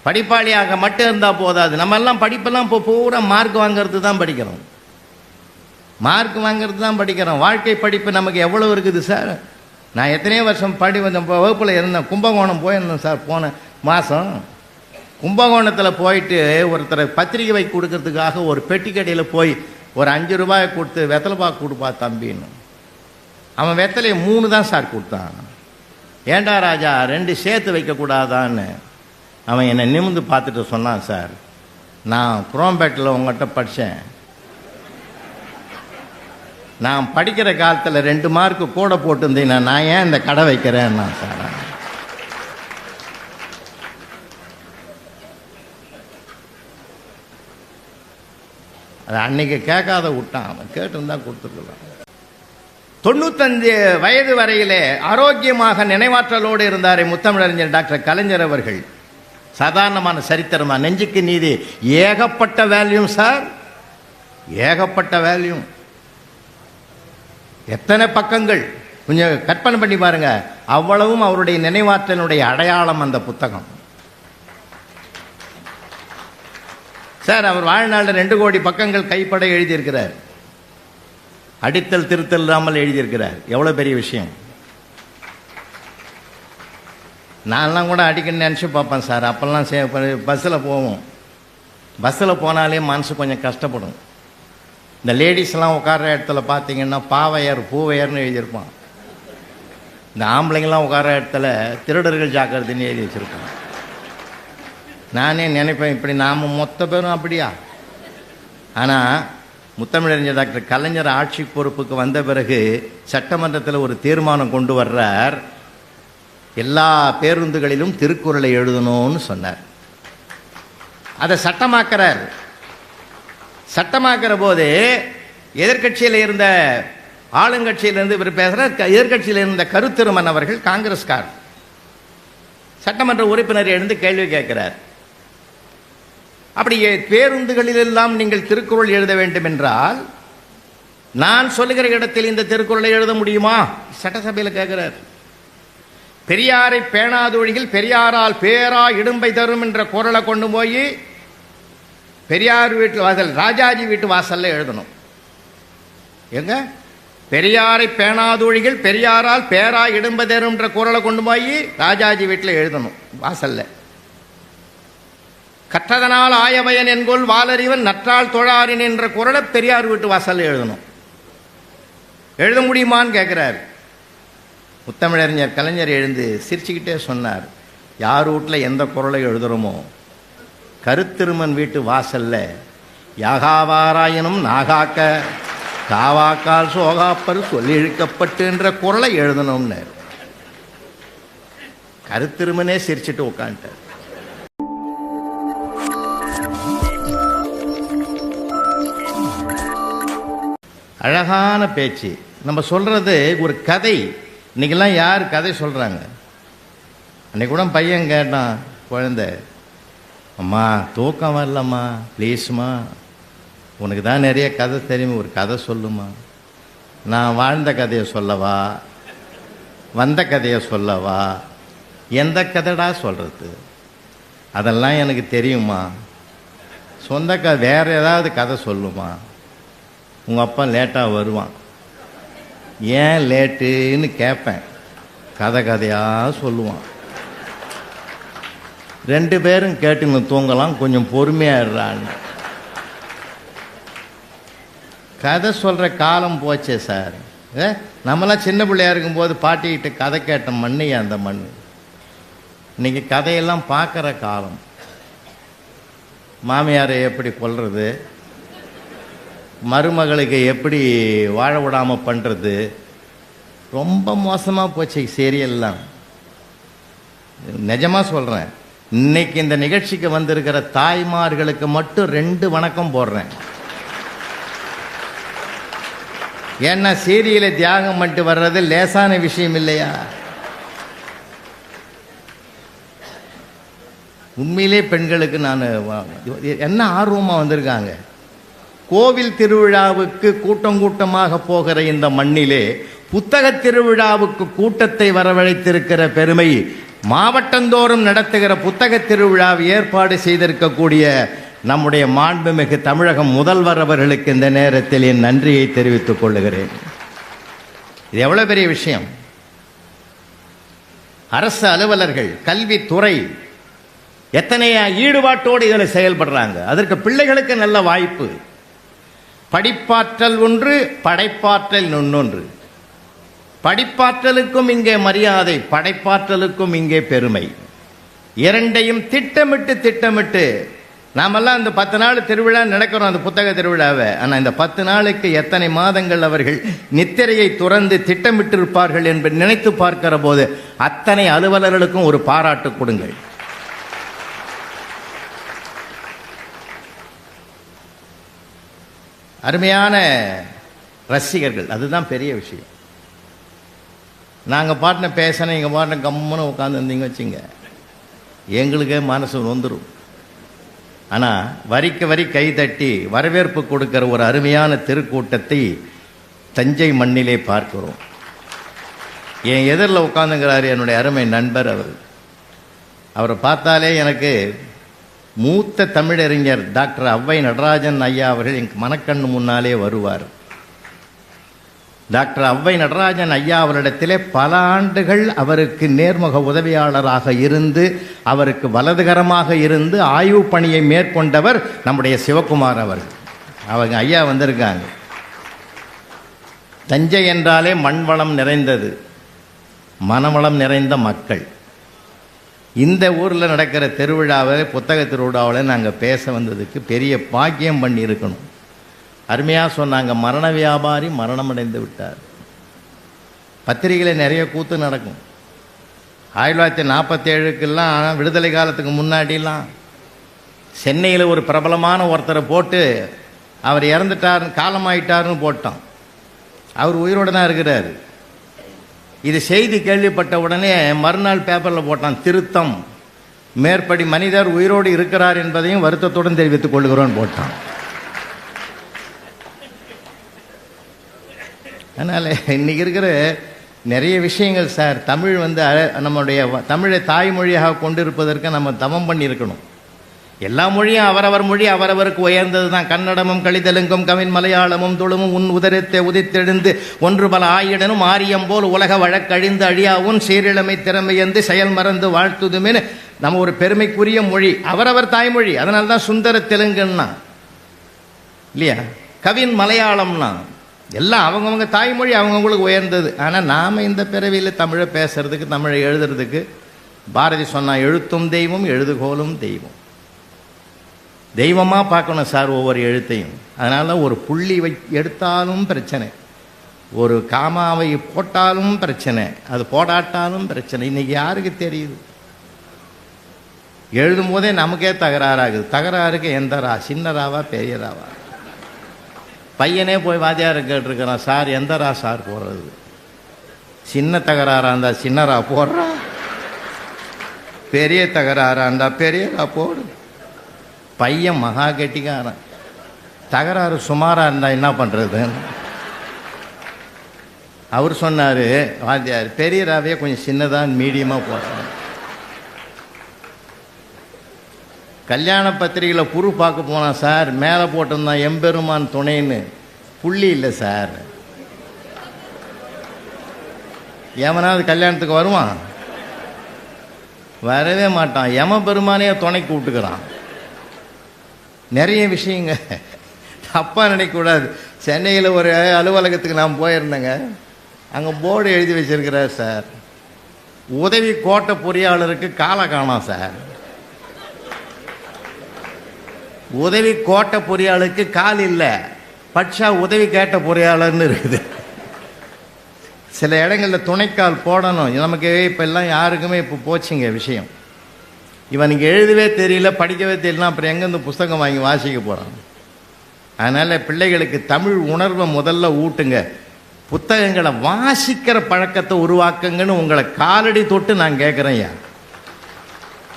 படிப்பாளியாக மட்டும் இருந்தால் போதாது. நம்ம எல்லாம் படிப்பெல்லாம் இப்போ பூரா மார்க் வாங்கிறது தான் படிக்கிறோம். மார்க் வாங்கிறது தான் படிக்கிறோம். வாழ்க்கை படிப்பு நமக்கு எவ்வளோ இருக்குது சார்? நான் எத்தனையோ வருஷம் வகுப்பில் இருந்தேன். கும்பகோணம் போயிருந்தேன் சார். போன மாதம் கும்பகோணத்தில் போயிட்டு ஒருத்தரை பத்திரிக்கை வைக்க கொடுக்கறதுக்காக ஒரு பெட்டி கடையில் போய் ஒரு 5 ரூபாயை கொடுத்து வெத்தலைப்பாக்கு கொடுப்பா தம்பின்னு. அவன் வெத்தலையை 3 தான் சார் கொடுத்தான். ஏண்டா ராஜா 2 சேர்த்து வைக்கக்கூடாதான்னு அவன் என்னை நிமிர்ந்து பார்த்துட்டு சொன்னான், சார் நான் குரோம்பேட்டில் உங்கள்கிட்ட படித்தேன். நான் படிக்கிற காலத்தில் 2 மார்க்கு கூட போட்டிருந்தீங்கன்னா நான் ஏன் இந்த கடை வைக்கிறேன்னா சார். அது அன்னைக்கு கேட்காத விட்டான். அவன் கேட்டுருந்தா கொடுத்துருக்கலாம். 95 வயது வரையிலே ஆரோக்கியமாக நினைவாற்றலோடு இருந்தார் முத்தமிழறிஞர் டாக்டர் கலைஞர் அவர்கள். சாதாரணமான சரித்திரமா? நெஞ்சுக்கு நீதி ஏகப்பட்ட வேல்யூம் சார், ஏகப்பட்ட வேல்யூம். எத்தனை பக்கங்கள் கொஞ்சம் கற்பனை பண்ணி பாருங்க. அவ்வளவும் அவருடைய நினைவாற்றலுடைய அடையாளம் அந்த புத்தகம் சார். அவர் வாழ்நாளில் 2 கோடி பக்கங்கள் கைப்பட எழுதியிருக்கிறார். அடித்தல் திருத்தல் இல்லாமல் எழுதியிருக்கிறார். எவ்வளோ பெரிய விஷயம். நான்லாம் கூட அடிக்கணும்னு நினச்சி பார்ப்பேன் சார். அப்போல்லாம் பஸ்ஸில் போவோம். பஸ்ஸில் போனாலே மனசு கொஞ்சம் கஷ்டப்படும். இந்த லேடிஸ்லாம் உட்கார்ற இடத்துல பார்த்தீங்கன்னா பாவையர் பூவையர்னு எழுதியிருப்பான். இந்த ஆம்பளைங்கள்லாம் உட்கார்ற இடத்துல திருடர்கள் ஜாக்கிரதைன்னு எழுதி வச்சுருப்பான். நானே நினைப்பேன், இப்படி நாம் மொத்த பேரும் அப்படியா? ஆனால் முத்தமிழறிஞர் டாக்டர் கலைஞர் ஆட்சி பொறுப்புக்கு வந்த பிறகு சட்டமன்றத்தில் ஒரு தீர்மானம் கொண்டு வர்றார். எல்லா பேருந்துகளிலும் திருக்குறளை எழுதணும்னு சொன்னார். அதை சட்டமாக்குறார். சட்டமாக்குற போது எதிர்கட்சியில் இருந்த ஆளுங்கட்சியிலிருந்து இவர் பேசுகிறார். எதிர்கட்சியில் இருந்த கருத்திருமன் அவர்கள் காங்கிரஸ்கார் சட்டமன்ற உறுப்பினர் எழுந்து கேள்வி கேட்கிறார். அப்படி பேருந்துகளிலெல்லாம் நீங்கள் திருக்குறள் எழுத வேண்டும் என்றால் நான் சொல்லுகிற இடத்தில் இந்த திருக்குறளை எழுத முடியுமா? சட்டசபையில் கேட்கிறார். பெரியாரை பேணாதொழிகள் பெரியாரால் பேரா இடும்பை தரும் என்ற குறளை கொண்டு போய் பெரியார் வீட்டு வாசல் ராஜாஜி வீட்டு வாசல்ல எழுதணும். எங்க? பெரியாரை பேணாதொழிகள் பெரியாரால் பேரா இடும்பை தரும் என்ற குறளை கொண்டு போய் ராஜாஜி வீட்டில் எழுதணும் வாசல்ல. கற்றதனால் ஆயவயன் என்கொள் வாலறிவன் நற்றால் தொழாரின் என்ற குறளை பெரியார் வீட்டு வாசல்ல எழுதணும். எழுத முடியுமான்னு கேட்கிறார். முத்தமிழறிஞர் கலைஞர் எழுந்து சிரிச்சுக்கிட்டே சொன்னார், யார் வீட்டில் எந்த குறளை எழுதுகிறோமோ கருத்திருமன் வீட்டு வாசல்ல யாகாவாராயனும் நாகாக்க காவாக்கால் சோகாப்பர் சொல்லி இழுக்கப்பட்டு என்ற குறளை எழுதணும்னு கருத்திருமனே சிரிச்சுட்டு உட்காந்துட்டார். அழகான பேச்சு. நம்ம சொல்றது ஒரு கதை. இன்னைக்கெல்லாம் யார் கதை சொல்றாங்க? அன்னைக்கு கூட பையன் கேட்டான், குழந்தை, அம்மா தூக்கம் வரலம்மா, ப்ளீஸ்மா, உனக்கு தான் நிறைய கதை தெரியுமா, ஒரு கதை சொல்லுமா. நான் வாழ்ந்த கதையை சொல்லவா, வந்த கதையை சொல்லவா, எந்த கதைடா சொல்றது? அதெல்லாம் எனக்கு தெரியுமா. சொந்த கதை வேற ஏதாவது கதை சொல்லுமா. உங்கள் அப்பா லேட்டாக வருவான், ஏன் லேட்டுன்னு கேட்பேன், கதையாக சொல்லுவான். 2 பேரும் கேட்டுன்னு தூங்கலாம், கொஞ்சம் பொறுமையாக இருறான்னு. கதை சொல்கிற காலம் போச்சே சார். நம்மளாம் சின்ன பிள்ளையா இருக்கும்போது பாட்டிக்கிட்ட கதை கேட்ட மண்ணையா அந்த மண். இன்னைக்கு கதையெல்லாம் பார்க்குற காலம். மாமியாரை எப்படி கொல்றது, மருமகளுக்கு எப்படி வாழ விடாமல் பண்ணுறது, ரொம்ப மோசமாக போச்சு சீரியல்லாம். நிஜமாக சொல்கிறேன். இன்னைக்கு இந்த நிகழ்ச்சிக்கு வந்திருக்கிற தாய்மார்களுக்கு மட்டும் 2 வணக்கம் போடுறேன். ஏன்னா சீரியலை தியாகம் பண்ணிட்டு வர்றது லேசான விஷயம் இல்லையா. உண்மையிலே பெண்களுக்கு நான் என்ன ஆர்வமாக வந்திருக்காங்க. கோவில் திருவிழாவுக்கு கூட்டம் கூட்டமாக போகிற இந்த மண்ணிலே புத்தக திருவிழாவுக்கு கூட்டத்தை வரவழைத்திருக்கிற பெருமை மாவட்டந்தோறும் நடத்துகிற புத்தக திருவிழாவை ஏற்பாடு செய்திருக்கக்கூடிய நம்முடைய மாண்புமிகு தமிழக முதல்வர் அவர்களுக்கு இந்த நேரத்தில் என் நன்றியை தெரிவித்துக் கொள்ளுகிறேன். இது எவ்வளவு பெரிய விஷயம். அரசு அலுவலர்கள், கல்வித்துறை எத்தனை ஈடுபாட்டோடு இதில் செயல்படுறாங்க. அதற்கு பிள்ளைகளுக்கு நல்ல வாய்ப்பு. படிப்பாற்றல் ஒன்று, படைப்பாற்றல் இன்னொன்று. படிப்பாற்றலுக்கும் இங்கே மரியாதை, படைப்பாற்றலுக்கும் இங்கே பெருமை. இரண்டையும் திட்டமிட்டு நாமெல்லாம் அந்த 10 நாள் திருவிழா நடக்கிறோம், அந்த புத்தக திருவிழாவை. ஆனால் இந்த 10 நாளுக்கு எத்தனை மாதங்கள் அவர்கள் நித்திரையை துறந்து திட்டமிட்டு இருப்பார்கள் என்று நினைத்து பார்க்கிற போது அத்தனை அலுவலர்களுக்கும் ஒரு பாராட்டு கொடுங்கள். அருமையான ரசிகர்கள், அதுதான் பெரிய விஷயம். நாங்கள் பாட்டின பேசின எங்கள் பாட்டின கம்முன்னு உட்காந்துருந்தீங்க வச்சுங்க, எங்களுக்கே மனசு நொந்துரும். ஆனால் வரிக்கு வரி கைதட்டி வரவேற்பு கொடுக்கிற ஒரு அருமையான திருக்கூட்டத்தை தஞ்சை மண்ணிலே பார்க்கிறோம். என் எதிரில் உட்காந்துங்கிறாரு என்னுடைய அருமை நண்பர். அவரை பார்த்தாலே எனக்கு மூத்த தமிழறிஞர் டாக்டர் ஔவை நடராஜன் ஐயா அவர்கள் என் மனக்கண்ணு முன்னாலே வருவார். டாக்டர் ஔவை நடராஜன் ஐயா அவரிடத்திலே பல ஆண்டுகள் அவருக்கு நேர்முக உதவியாளராக இருந்து அவருக்கு வலதுகரமாக இருந்து ஆய்வு பணியை மேற்கொண்டவர் நம்முடைய சிவகுமார் அவர்கள். அவங்க ஐயா வந்திருக்காங்க. தஞ்சை என்றாலே மண்வளம் நிறைந்தது, மனவளம் நிறைந்த மக்கள். இந்த ஊரில் நடக்கிற திருவிழாவை, புத்தக திருவிழாவில் நாங்கள் பேச வந்ததுக்கு பெரிய பாக்கியம் பண்ணி இருக்கணும். அருமையாக சொன்னாங்க, மரண வியாபாரி மரணம் அடைந்து விட்டார். பத்திரிகையில் நிறைய கூத்து நடக்கும். 1947க்கெல்லாம் விடுதலை காலத்துக்கு முன்னாடிலாம் சென்னையில் ஒரு பிரபலமான ஒருத்தரை போட்டு அவர் இறந்துட்டார், காலமாயிட்டார்னு போட்டான். அவர் உயிரோடு தான் இருக்கிறார். இது செய்தி கேள்விப்பட்ட உடனே மறுநாள் பேப்பரில் போட்டான், திருத்தம், மேற்படி மனிதர் உயிரோடு இருக்கிறார் என்பதையும் வருத்தத்துடன் தெரிவித்துக் கொள்கிறோன்னு போட்டான். அதனால் இன்றைக்கி இருக்கிற நிறைய விஷயங்கள் சார், தமிழ் நம்முடைய தமிழை தாய்மொழியாக கொண்டிருப்பதற்கு நம்ம தவம் பண்ணியிருக்கணும். எல்லா மொழியும் அவரவர் மொழி அவரவருக்கு உயர்ந்தது தான். கன்னடமும் கலிதெலுங்கும் கவின் மலையாளமும் துளுமும் உன் உதரத்தை உதித்தெழுந்து ஒன்று பல ஆயிடனும் ஆரியம் போல் உலக வழக்கழிந்து அழியாவும் சீரிழமை திறமையந்து செயல் மறந்து வாழ்த்துதுமேனு நம்ம ஒரு பெருமைக்குரிய மொழி, அவரவர் தாய்மொழி. அதனால தான் சுந்தர தெலுங்குன்னா இல்லையா, கவின் மலையாளம்னா எல்லாம் அவங்கவுங்க தாய்மொழி அவங்கவுங்களுக்கு உயர்ந்தது. ஆனால் நாம் இந்த பிறவியில் தமிழை பேசுறதுக்கு, தமிழை எழுதுறதுக்கு, பாரதி சொன்னால் எழுத்தும் தெய்வம் எழுதுகோலும் தெய்வம். தெய்வமாக பார்க்கணும் சார் ஒவ்வொரு எழுத்தையும். அதனால் ஒரு புள்ளி எடுத்தாலும் பிரச்சனை, ஒரு காமாவை போட்டாலும் பிரச்சனை, அது போடாட்டாலும் பிரச்சனை. இன்றைக்கி யாருக்கு தெரியுது? எழுதும் போதே நமக்கே தகராறாகுது. தகராறுக்கு எந்த ரா, சின்ன ராவா பெரிய ராவா? பையனே போய் வாத்தியாரை கேட்டிருக்கிறான், சார் எந்த ரா சார் போடுறது? சின்ன தகராறாக இருந்தால் சின்ன ரா போடுறா, பெரிய தகராறாக இருந்தால் பெரிய ரா போடு. பையன் மகா கெட்டிக்காரன், தகராறு சுமாராக இருந்தால் என்ன பண்ணுறது? அவர் சொன்னார் வாத்தியார், பெரிய ராவே கொஞ்சம் சின்னதாக மீடியமாக போடுறாங்க. கல்யாண பத்திரிகையில் புரு பார்க்க போனால் சார் மேலே போட்டிருந்தான் எம்பெருமான் துணைன்னு, புள்ளி இல்லை சார். எவனாவது கல்யாணத்துக்கு வருவான்? வரவே மாட்டான். யம பெருமானே துணைக்கு விட்டுக்கிறான். நிறைய விஷயங்க தப்பாக நினைக்கக்கூடாது. சென்னையில் ஒரு அலுவலகத்துக்கு நான் போயிருந்தேங்க. அங்கே போர்டு எழுதி வச்சிருக்கிறார் சார், உதவி கோட்ட பொறியாளருக்கு காலை காணோம் சார். உதவி கோட்ட பொறியாளருக்கு கால் இல்லை, பட்சா உதவி கேட்ட பொறியாளர்னு இருக்குது. சில இடங்களில் துணைக்கால் போடணும். நமக்கு இப்போ எல்லாம் யாருக்குமே இப்போ போச்சுங்க விஷயம். இவனுக்கு எழுதவே தெரியல, படிக்கவே தெரியல, அப்புறம் எங்கேருந்து புஸ்தகம் வாங்கி வாசிக்க போகிறான்? அதனால் பிள்ளைகளுக்கு தமிழ் உணர்வை முதல்ல ஊட்டுங்க. புத்தகங்களை வாசிக்கிற பழக்கத்தை உருவாக்குங்கன்னு உங்களை காலடி தொட்டு நான் கேட்குறேன். ஐயா,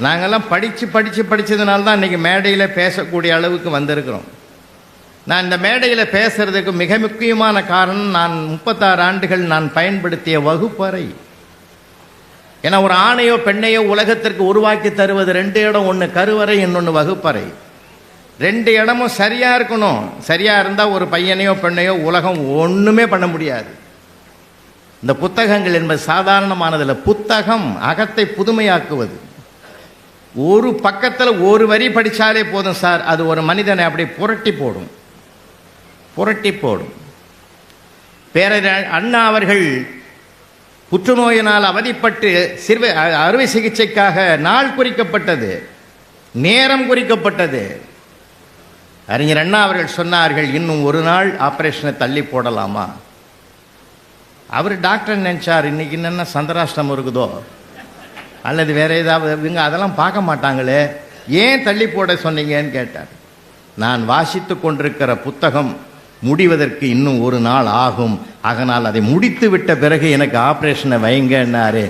நாங்கள்லாம் படித்ததுனால தான் இன்றைக்கி மேடையில் பேசக்கூடிய அளவுக்கு வந்திருக்கிறோம். நான் இந்த மேடையில் பேசுகிறதுக்கு மிக முக்கியமான காரணம், நான் 36 ஆண்டுகள் நான் பயன்படுத்திய வகுப்பறை. ஏன்னா ஒரு ஆணையோ பெண்ணையோ உலகத்திற்கு உருவாக்கி தருவது 2 இடம், ஒன்று கருவறை, இன்னொன்று வகுப்பறை. 2 இடமும் சரியா இருக்கணும். சரியா இருந்தா ஒரு பையனையோ பெண்ணையோ உலகம் ஒண்ணுமே பண்ண முடியாது. இந்த புத்தகங்கள் என்பது சாதாரணமானதில்லை. புத்தகம் அகத்தை புதுமையாக்குவது. ஒரு பக்கத்தில் ஒரு வரி படித்தாலே போதும் சார், அது ஒரு மனிதனை அப்படி புரட்டி போடும். பேரறிஞர் அண்ணா அவர்கள் புற்றுநோயினால் அவதிப்பட்டு அறுவை சிகிச்சைக்காக நாள் குறிக்கப்பட்டது, நேரம் குறிக்கப்பட்டது. அறிஞர் அண்ணா அவர்கள் சொன்னார்கள், இன்னும் ஒரு நாள் ஆபரேஷனை தள்ளி போடலாமா? அவர் டாக்டர் நினைச்சார், இன்னைக்கு என்னென்ன சந்திராஷ்டமம் இருக்குதோ அல்லது வேற ஏதாவது, இவங்க அதெல்லாம் பார்க்க மாட்டாங்களே, ஏன் தள்ளி போட சொன்னீங்கன்னு கேட்டார். நான் வாசித்து கொண்டிருக்கிற புத்தகம் முடிவதற்கு இன்னும் ஒரு நாள் ஆகும், அதனால் அதை முடித்து விட்ட பிறகு எனக்கு ஆபரேஷனை வைங்கன்னாரு.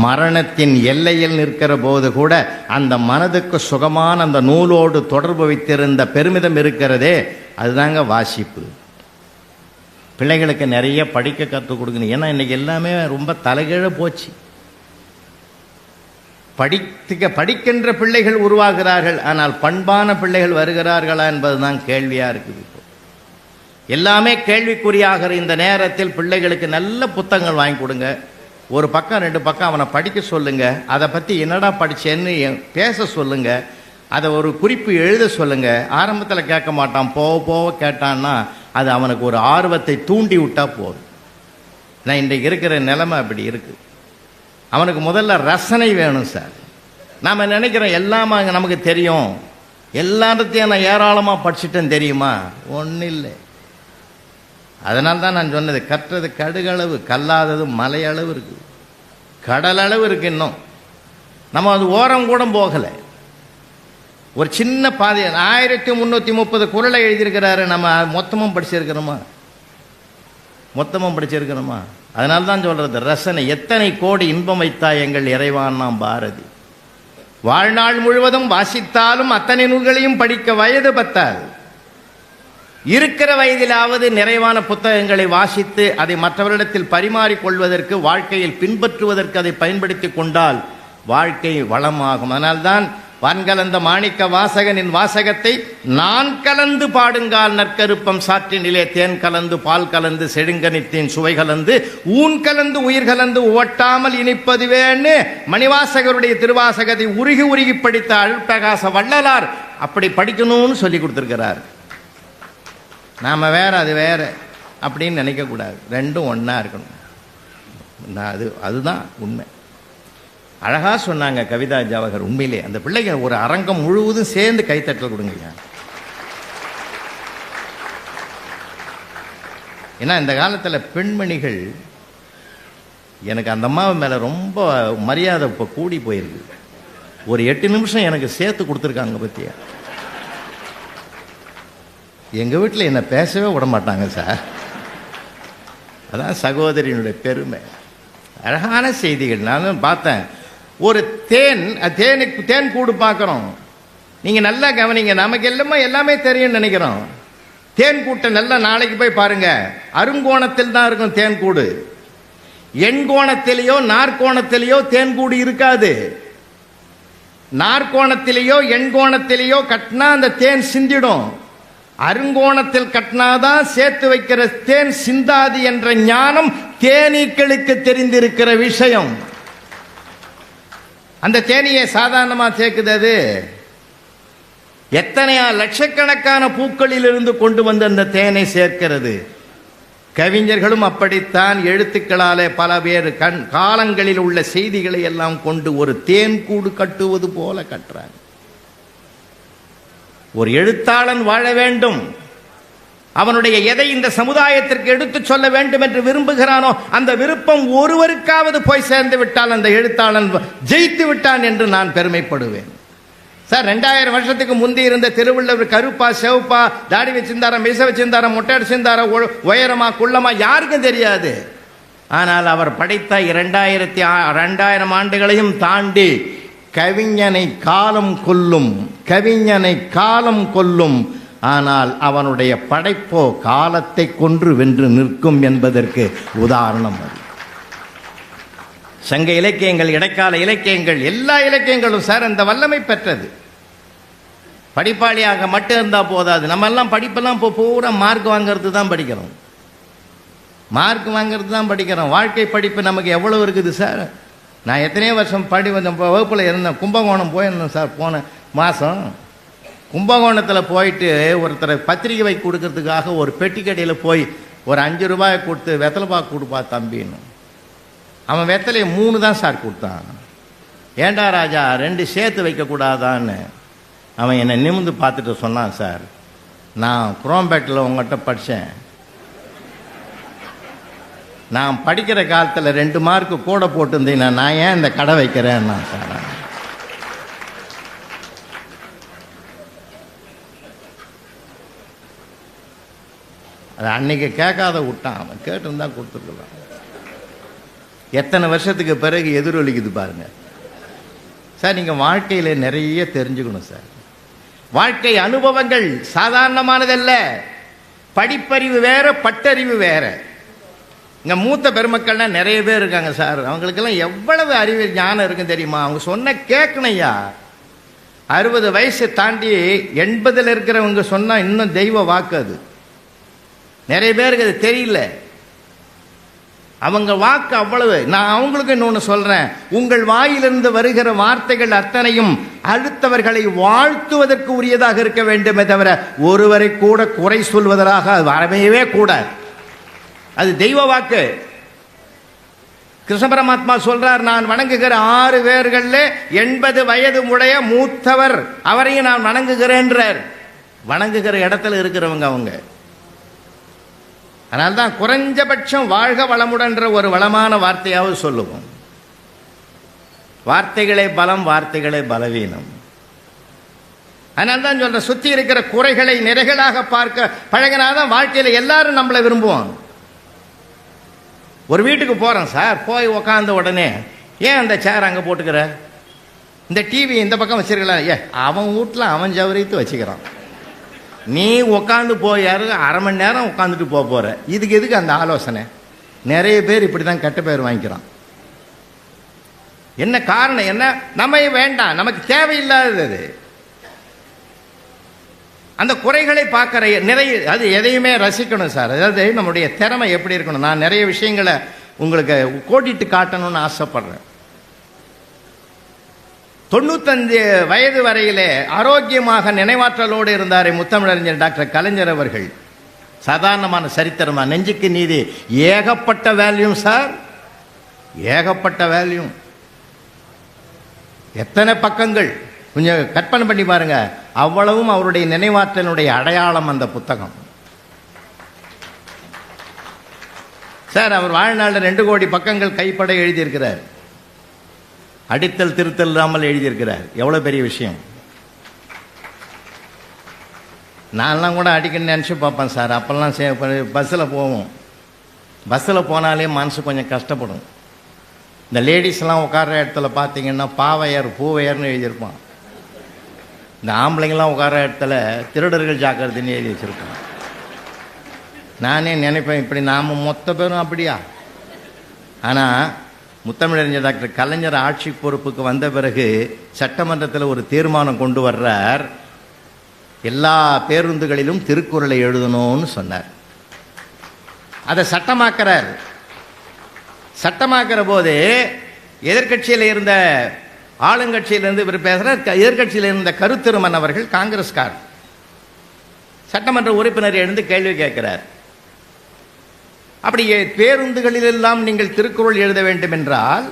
மரணத்தின் எல்லையில் நிற்கிற போது கூட அந்த மனதுக்கு சுகமான அந்த நூலோடு தொடர்பு வைத்திருந்த பெருமிதம் இருக்கிறதே, அதுதாங்க வாசிப்பு. பிள்ளைகளுக்கு நிறைய படிக்க கற்றுக் கொடுக்கணும். ஏன்னா இன்னைக்கு எல்லாமே ரொம்ப தலைகீழ போச்சு. படிக்கின்ற பிள்ளைகள் உருவாகிறார்கள், ஆனால் பண்பான பிள்ளைகள் வருகிறார்களா என்பதுதான் கேள்வியா இருக்குது. எல்லாமே கேள்விக்குறியாகிற இந்த நேரத்தில் பிள்ளைகளுக்கு நல்ல புத்தகங்கள் வாங்கி கொடுங்க. ஒரு பக்கம் 2 பக்கம் அவனை படிக்க சொல்லுங்க. அதை பற்றி என்னடா படிச்சேன்னு பேச சொல்லுங்க. அதை ஒரு குறிப்பு எழுத சொல்லுங்க. ஆரம்பத்தில் கேட்க மாட்டான், போக போக கேட்டான்னா அது அவனுக்கு ஒரு ஆர்வத்தை தூண்டி விட்டா போதும். நான் இன்றைக்கு இருக்கிற நிலைமை அப்படி இருக்கு. அவனுக்கு முதல்ல ரசனை வேணும் சார். நாம் நினைக்கிறோம் எல்லாம் நமக்கு தெரியும், எல்லாத்தையும் நான் ஏராளமாக படிச்சுட்டேன் தெரியுமா? ஒன்றும் இல்லை. அதனால தான் நான் சொன்னது, கற்றது கடுகளவு, கல்லாதது மலையளவு இருக்கு, கடலளவு இருக்கு. இன்னும் நம்ம அது ஓரம் கூட போகலை. ஒரு சின்ன பாதி 1330 குறளை எழுதியிருக்கிறாரு. நம்ம மொத்தமும் படிச்சிருக்கிறோமா? அதனால தான் சொல்றது ரசனை. எத்தனை கோடி இன்பம் வைத்தாய் எங்கள் இறைவான் நாம் பாரதி. வாழ்நாள் முழுவதும் வாசித்தாலும் அத்தனை நூல்களையும் படிக்க வயது பத்தாது. இருக்கிற வயதிலாவது நிறைவான புத்தகங்களை வாசித்து அதை மற்றவரிடத்தில் பரிமாறிக்கொள்வதற்கு, வாழ்க்கையில் பின்பற்றுவதற்கு அதை பயன்படுத்தி கொண்டால் வாழ்க்கை வளமாகும். அதனால்தான் வான்கலந்த மாணிக்க வாசகனின் வாசகத்தை நான் கலந்து பாடுங்கால் நற்கருப்பம் சாற்றினிலே தேன் கலந்து பால் கலந்து செழுங்கனித்தின் சுவை கலந்து ஊன் கலந்து உயிர் கலந்து ஒட்டாமல் இனிப்பதுவேன்னு மணிவாசகருடைய திருவாசகத்தை உருகி உருகி படித்த அருட்பிரகாச வள்ளலார் அப்படி படிக்கணும்னு சொல்லி கொடுத்திருக்கிறார். நாம வேற அது வேற அப்படின்னு நினைக்கக்கூடாது. ரெண்டும் ஒன்றா இருக்கணும். அதுதான் உண்மை. அழகா சொன்னாங்க கவிதா ஜவஹர். உண்மையிலே அந்த பிள்ளைங்க ஒரு அரங்கம் முழுவதும் சேர்ந்து கைத்தட்டல் கொடுங்க. ஏன்னா இந்த காலத்தில் பெண்மணிகள், எனக்கு அந்த அம்மாவை மேலே ரொம்ப மரியாதை இப்போ கூடி போயிருக்கு. ஒரு 8 நிமிஷம் எனக்கு சேர்த்து கொடுத்துருக்காங்க பத்தியா. எங்கள் வீட்டில் என்னை பேசவே விட மாட்டாங்க சார். அதான் சகோதரியினுடைய பெருமை. அழகான செய்திகள். நான் பார்த்தேன், ஒரு தேன் கூடு பார்க்குறோம். நீங்கள் நல்லா கவனிங்க. நமக்கு எல்லாமே தெரியும்னு நினைக்கிறோம். தேன் கூட்டை நல்லா நாளைக்கு போய் பாருங்க. அருங்கோணத்தில் தான் இருக்கும் தேன் கூடு. எண்கோணத்திலேயோ நாற்கோணத்திலேயோ தேன் கூடு இருக்காது. நாற்கோணத்திலேயோ எண்கோணத்திலேயோ கட்டினா அந்த தேன் சிந்திடும். அருங்கோணத்தில் கட்டினாதான் சேர்த்து வைக்கிற தேன் சிந்தாது என்ற ஞானம் தேனீக்களுக்கு தெரிந்திருக்கிற விஷயம். அந்த தேனியை சாதாரணமா சேர்க்குது. அது எத்தனையா லட்சக்கணக்கான பூக்களில் இருந்து கொண்டு வந்து அந்த தேனை சேர்க்கிறது. கவிஞர்களும் அப்படித்தான் எழுத்துக்களாலே பல பேர் காலங்களில் உள்ள செய்திகளை எல்லாம் கொண்டு ஒரு தேன் கூடு கட்டுவது போல கட்டுறாங்க. ஒரு எழுத்தாளன் வாழ வேண்டும். அவனுடைய எதை இந்த சமுதாயத்திற்கு எடுத்து சொல்ல வேண்டும் என்று விரும்புகிறானோ அந்த விருப்பம் ஒருவருக்காவது போய் சேர்ந்து விட்டால் அந்த எழுத்தாளன் ஜெயித்து விட்டான் என்று நான் பெருமைப்படுவேன். சார், 2000 வருஷத்துக்கு முந்தி இருந்த திருவள்ளுவர் கருப்பா செவப்பா, தாடி வச்சிருந்தாரா, மீச வச்சிருந்தாரா, மொட்டை அடிச்சிருந்தாரா, உயரமா குள்ளமா யாருக்கும் தெரியாது. ஆனால் அவர் படைத்த 2000 ஆண்டுகளையும் தாண்டி கவிஞனை காலம் கொல்லும், ஆனால் அவனுடைய படைப்போ காலத்தை கொன்று வென்று நிற்கும் என்பதற்கு உதாரணம் அது. சங்க இலக்கியங்கள், இடைக்கால இலக்கியங்கள், எல்லா இலக்கியங்களும் சார் அந்த வல்லமை பெற்றது. படிப்பாளியாக மட்டும் இருந்தால் போதாது. நம்ம எல்லாம் படிப்பெல்லாம் இப்போ பூரா மார்க் வாங்கிறது தான் படிக்கிறோம். மார்க் வாங்கிறது தான் படிக்கிறோம். வாழ்க்கை படிப்பு நமக்கு எவ்வளோ இருக்குது சார். நான் எத்தனையோ வருஷம் வகுப்பில் இருந்தேன். கும்பகோணம் போயிருந்தேன் சார். போன மாதம் கும்பகோணத்தில் போயிட்டு ஒருத்தரை பத்திரிகை வை கொடுக்கறதுக்காக ஒரு பெட்டி கடையில் போய் ஒரு 5 ரூபாயை கொடுத்து வெத்தலைப்பாக்கு கொடுப்பா தம்பின்னு. அவன் வெத்தலையை 3 தான் சார் கொடுத்தான். ஏண்டா ராஜா 2 சேர்த்து வைக்கக்கூடாதான்னு அவன் என்னை நிமிந்து பார்த்துட்டு சொன்னான், சார் நான் குரோம்பேட்டில் உங்கள்கிட்ட படித்தேன். நான் படிக்கிற காலத்தில் 2 மார்க்கு கூட போட்டிருந்தீங்கன்னா நான் ஏன் இந்த கடை வைக்கிறேன்னா சார். அது அன்னைக்கு கேட்காத விட்டான். அவன் கேட்டுருந்தா கொடுத்துருக்கலாம். எத்தனை வருஷத்துக்கு பிறகு எதிரொலிக்குது பாருங்க சார். நீங்கள் வாழ்க்கையில் நிறைய தெரிஞ்சுக்கணும் சார். வாழ்க்கை அனுபவங்கள் சாதாரணமானதல்ல. படிப்பறிவு வேற, பட்டறிவு வேற. இங்கே மூத்த பெருமக்கள்லாம் நிறைய பேர் இருக்காங்க சார். அவங்களுக்கெல்லாம் எவ்வளவு அறிவு ஞானம் இருக்குன்னு தெரியுமா? அவங்க சொன்ன கேட்கணையா. 60 வயசு தாண்டி 80 இருக்கிறவங்க சொன்னால் இன்னும் தெய்வ வாக்கு. அது நிறைய பேருக்கு அது தெரியல. அவங்க வாக்கு அவ்வளவு. நான் அவங்களுக்கு இன்னொன்று சொல்றேன். உங்கள் வாயிலிருந்து வருகிற வார்த்தைகள் அத்தனையும் அடுத்தவர்களை வாழ்த்துவதற்கு உரியதாக இருக்க வேண்டுமே தவிர ஒருவரை கூட குறை சொல்வதாக வரவே கூட. அது தெய்வ வாக்கு. கிருஷ்ண பரமாத்மா சொல்றார், நான் வணங்குகிற 6 பேர்கள்ல 80 வயது உடைய மூத்தவர், அவரையும் நான் வணங்குகிறேன்றார். வணங்குகிற இடத்துல இருக்கிறவங்க அவங்க. அதனால்தான் குறைஞ்சபட்சம் வாழ்க வளமுடன்ற ஒரு வளமான வார்த்தையாவது சொல்லுவோம். வார்த்தைகளே பலம், வார்த்தைகளே பலவீனம். அதனால்தான் சொல்ற, சுத்தி இருக்கிற குறைகளை நிறைகளாக பார்க்க பழகினாதான் வாழ்க்கையில் எல்லாரும் நம்மளை விரும்புவோம். ஒரு வீட்டுக்கு போறோம் சார். போய் உக்காந்த உடனே, ஏன் அந்த சேர் அங்கே போட்டுக்கிற, இந்த டிவி இந்த பக்கம் வச்சிருக்கலாம், அவன் வீட்டில் அவன் ஜவரித்து வச்சுக்கிறான், நீ உக்காந்து போய் 1/2 மணி நேரம் உட்காந்துட்டு போற. இதுக்கு எதுக்கு அந்த ஆலோசனை? நிறைய பேர் இப்படி தான் கெட்ட பேர் வாங்கிக்கிறான். என்ன காரணம்? என்ன நம்ம வேண்டாம், நமக்கு தேவையில்லாதது. அந்த குறைகளை பார்க்கிற நிறைய, அது எதையுமே ரசிக்கணும் சார். அதாவது நம்முடைய திறமை எப்படி இருக்கணும். நான் நிறைய விஷயங்களை உங்களுக்கு கோடிட்டு காட்டணும்னு ஆசைப்படுறேன். 95 வயது வரையிலே ஆரோக்கியமாக நினைவாற்றலோடு இருந்தார் முத்தமிழறிஞர் டாக்டர் கலைஞர் அவர்கள். சாதாரணமான சரித்திரமா? நெஞ்சுக்கு நீதி. ஏகப்பட்ட வேல்யூம் சார், ஏகப்பட்ட வேல்யூம். எத்தனை பக்கங்கள் கொஞ்சம் கற்பனை பண்ணி பாருங்க. அவ்வளவும் அவருடைய நினைவாற்றலுடைய அடையாளம் அந்த புத்தகம் சார். அவர் வாழ்நாளில் 2 கோடி பக்கங்கள் கைப்பட எழுதியிருக்கிறார். அடித்தல் திருத்தல் இல்லாமல் எழுதியிருக்கிறார். எவ்வளோ பெரிய விஷயம். நான்லாம் கூட அடிக்கடி நினச்சி பார்ப்பேன் சார். அப்போல்லாம் பஸ்ஸில் போவோம். பஸ்ஸில் போனாலே மனசு கொஞ்சம் கஷ்டப்படும். இந்த லேடிஸ்லாம் உட்கார்ற இடத்துல பார்த்தீங்கன்னா பாவையர் பூவையர்னு எழுதியிருப்பான். இந்த ஆம்பளைங்கள்லாம் உட்கார்ற இடத்துல திருடர்கள் ஜாக்கிரதைன்னு எழுதி வச்சுருப்பான். நானே நினைப்பேன், இப்படி நாம் மொத்த பேரும் அப்படியா? ஆனால் முத்தமிழறிஞர் டாக்டர் கலைஞர் ஆட்சி பொறுப்புக்கு வந்த பிறகு சட்டமன்றத்தில் ஒரு தீர்மானம் கொண்டு வர்றார். எல்லா பேருந்துகளிலும் திருக்குறளை எழுதணும்னு சொன்னார். அதை சட்டமாக்குறார். சட்டமாக்குற போது எதிர்கட்சியில் இருந்த, ஆளுங்கட்சியிலிருந்து இவர் பேசுகிறார், எதிர்கட்சியில் இருந்த கருத்திருமன் அவர்கள் காங்கிரஸ்கார் சட்டமன்ற உறுப்பினர் எழுந்து கேள்வி கேட்கிறார். அப்படி பேருந்துகளிலெல்லாம் நீங்கள் திருக்குறள் எழுத வேண்டும் என்றால்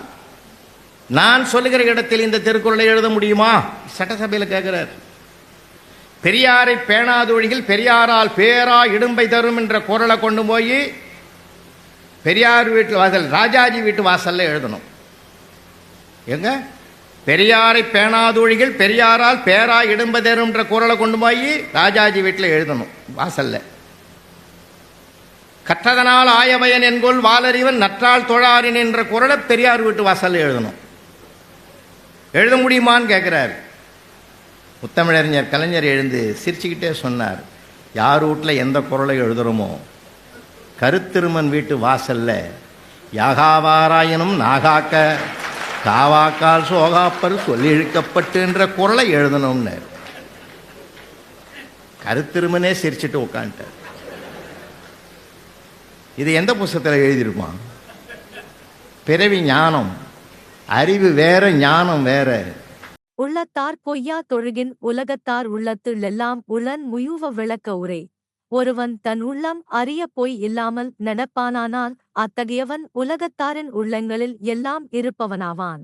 நான் சொல்லுகிற இடத்தில் இந்த திருக்குறளை எழுத முடியுமா? சட்டசபையில் கேட்கிறார். பெரியாரை பேணாதொழிகள் பெரியாரால் பேரா இடும்பை தரும் என்ற குறளை கொண்டு போய் பெரியார் வீட்டு வாசல், ராஜாஜி வீட்டு வாசல்ல எழுதணும். எங்க? பெரியாரை பேணாதொழிகள் பெரியாரால் பேரா இடும்பை தரும் என்ற குறளை கொண்டு போய் ராஜாஜி வீட்டில் எழுதணும் வாசல்ல. கற்றதனால் ஆயவயன் என்கொள் வாலறிவன் நற்றால் தொழாரின் என்ற குறளை பெரியார் வீட்டு வாசல்ல எழுதணும். எழுத முடியுமான்னு கேட்கிறார். முத்தமிழறிஞர் கலைஞர் எழுந்து சிரிச்சுக்கிட்டே சொன்னார், யார் வீட்டில் எந்த குறளை எழுதுறோமோ கருத்திருமன் வீட்டு வாசல்ல யாகாவாராயினும் நாகாக்க காவாக்கால் சோகாப்பர் சொல்லி இழுக்கப்பட்டுன்ற குரலை எழுதணும்னு கருத்திருமனே சிரிச்சுட்டு உட்காந்துட்டார். இது எந்த புஸ்தகத்தில் எழுதியிருப்பான்? பிறவி ஞானம், அறிவு வேற, ஞானம் வேற. உள்ளத்தார் பொய்யா தொழுகின் உலகத்தார் உள்ளத்துள்ளெல்லாம் உளன் முயுவ விளக்க உரை. ஒருவன் தன் உள்ளம் அறிய பொய் இல்லாமல் நடப்பானானால் அத்தகையவன் உலகத்தாரின் உள்ளங்களில் எல்லாம் இருப்பவனாவான்.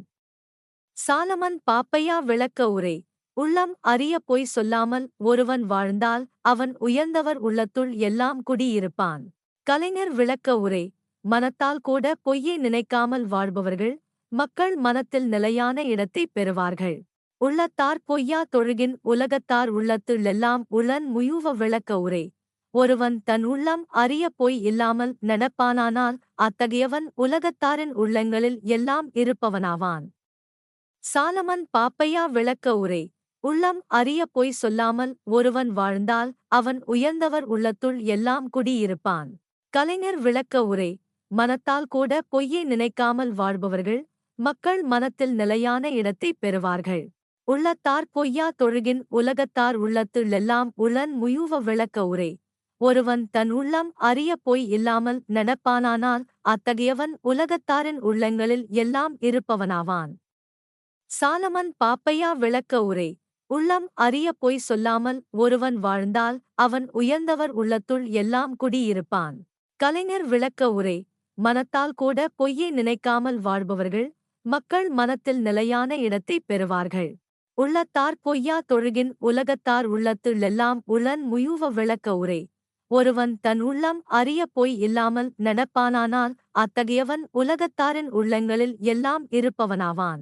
சாலமன் பாப்பையா விளக்க உரை. உள்ளம் அறிய பொய் சொல்லாமல் ஒருவன் வாழ்ந்தால் அவன் உயர்ந்தவர் உள்ளத்துள் எல்லாம் குடியிருப்பான். கலைஞர் விளக்க உரை. மனத்தால் கூட பொய்யை நினைக்காமல் வாழ்பவர்கள் மக்கள் மனத்தில் நிலையான இடத்தைப் பெறுவார்கள். உள்ளத்தார் பொய்யா தொழுகின் உலகத்தார் உள்ளத்துள்ளெல்லாம் உளன் முயுவ விளக்க உரை. ஒருவன் தன் உள்ளம் அறிய பொய் இல்லாமல் நடப்பானானால் அத்தகையவன் உலகத்தாரின் உள்ளங்களில் எல்லாம் இருப்பவனாவான். சாலமன் பாப்பையா விளக்க உரை. உள்ளம் அறிய பொய் சொல்லாமல் ஒருவன் வாழ்ந்தால் அவன் உயர்ந்தவர் உள்ளத்துள் எல்லாம் குடியிருப்பான். கலைஞர் விளக்க உரை. மனத்தால் கூட பொய்யை நினைக்காமல் வாழ்பவர்கள் மக்கள் மனத்தில் நிலையான இடத்தைப் பெறுவார்கள். உள்ளத்தார் பொய்யா தொழுகின் உலகத்தார் உள்ளத்துள்ளெல்லாம் உளன் முயுவ விளக்க உரை. ஒருவன் தன் உள்ளம் அறிய பொய் இல்லாமல் நடப்பானானால் அத்தகையவன் உலகத்தாரின் உள்ளங்களில் எல்லாம் இருப்பவனாவான். சாலமன் பாப்பையா விளக்க உரை. உள்ளம் அறிய பொய் சொல்லாமல் ஒருவன் வாழ்ந்தால் அவன் உயர்ந்தவர் உள்ளத்துள் எல்லாம் குடியிருப்பான். கலைஞர் விளக்க உரை. மனத்தால் கூட பொய்யை நினைக்காமல் வாழ்பவர்கள் மக்கள் மனத்தில் நிலையான இடத்தைப் பெறுவார்கள். உள்ளத்தார் பொய்யா தொழுகின் உலகத்தார் உள்ளத்துள்ளெல்லாம் உளன் முயுவ விளக்க உரை. ஒருவன் தன் உள்ளம் அறிய பொய் இல்லாமல் நடப்பானானால் அத்தகையவன் உலகத்தாரின் உள்ளங்களில் எல்லாம் இருப்பவனாவான்.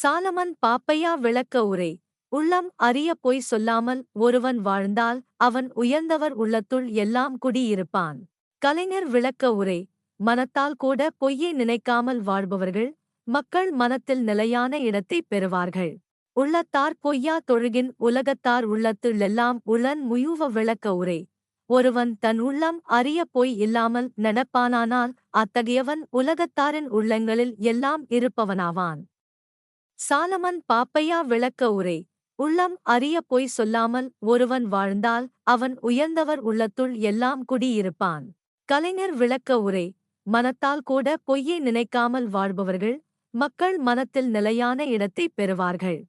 சாலமன் பாப்பையா விளக்க உரை. உள்ளம் அறிய பொய் சொல்லாமல் ஒருவன் வாழ்ந்தால் அவன் உயர்ந்தவர் உள்ளத்துள் எல்லாம் குடியிருப்பான். கலைஞர் விளக்க உரை. மனத்தால் கூட பொய்யை நினைக்காமல் வாழ்பவர்கள் மக்கள் மனத்தில் நிலையான இடத்தைப் பெறுவார்கள். உள்ளத்தார் பொய்யா தொழுகின் உலகத்தார் உள்ளத்துள்ளெல்லாம் உளன் முயுவ விளக்க உரை. ஒருவன் தன் உள்ளம் அறிய பொய் இல்லாமல் நடப்பானானால் அத்தகையவன் உலகத்தாரின் உள்ளங்களில் எல்லாம் இருப்பவனாவான். சாலமன் பாப்பையா விளக்க உரை. உள்ளம் அறிய பொய் சொல்லாமல் ஒருவன் வாழ்ந்தால் அவன் உயர்ந்தவர் உள்ளத்துள் எல்லாம் குடியிருப்பான். கலைஞர் விளக்க உரை. மனத்தால் கூட பொய்யை நினைக்காமல் வாழ்பவர்கள் மக்கள் மனத்தில் நிலையான இடத்தைப் பெறுவார்கள்.